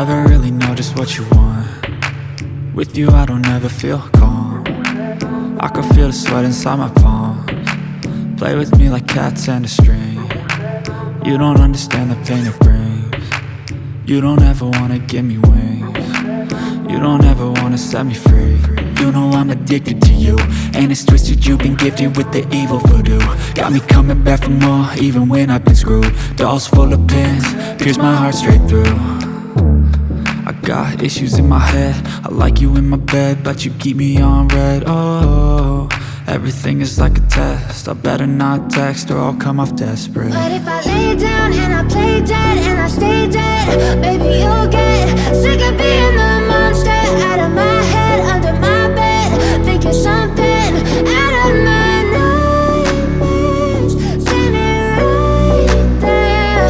never really know just what you want. With you I don't ever feel calm. I can feel the sweat inside my palms. Play with me like cats and a string. You don't understand the pain it brings. You don't ever wanna give me wings. You don't ever wanna set me free. You know I'm addicted to you, and it's twisted, you've been gifted with the evil voodoo. Got me coming back for more, even when I've been screwed. Dolls full of pins, pierce my heart straight through. I got issues in my head, I like you in my bed, but you keep me on red. Oh, everything is like a test, I better not text or I'll come off desperate. But if I lay down and I play dead and I stay dead, baby you'll get sick of being the monster out of my head, under my bed, thinking something out of my nightmares, standing right there.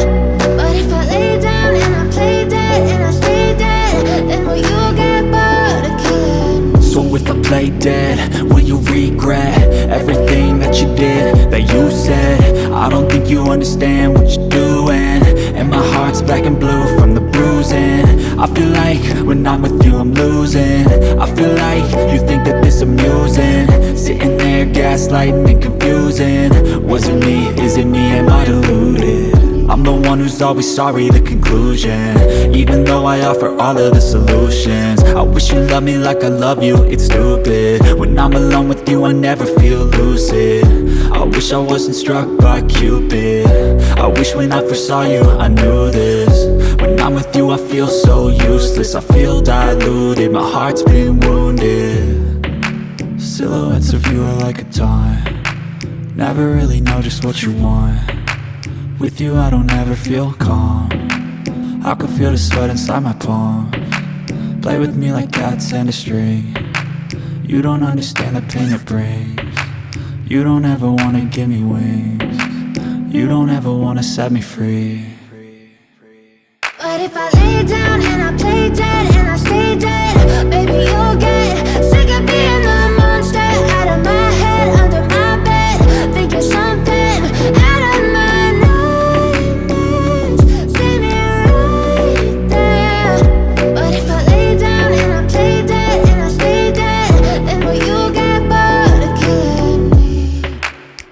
But if I lay down and I play dead and I stay dead, then will you get bored of killing me? So if I play dead, will you regret everything that you did, that you said? I don't think you understand what you're doing, and my heart's black and blue from the bruising. I feel like when I'm with you I'm losing. I feel like you think that this amusing, sitting there gaslighting and confusing. Was it me? Is it me? Am I deluded? I'm the one who's always sorry, the conclusion, even though I offer all of the solutions. I wish you loved me like I love you, it's stupid. When I'm alone with you I never feel lucid. I wish I wasn't struck by Cupid. I wish when I first saw you I knew this. When I'm with you I feel so useless, I feel diluted, my heart's been wounded. Silhouettes of you are like a taunt, never really know just what you want. With you I don't ever feel calm, I can feel the sweat inside my palms. Play with me like cats and a string. You don't understand the pain it brings. You don't ever wanna give me wings. You don't ever wanna set me free. But if I lay down and I play dead and I stay dead, baby you'll get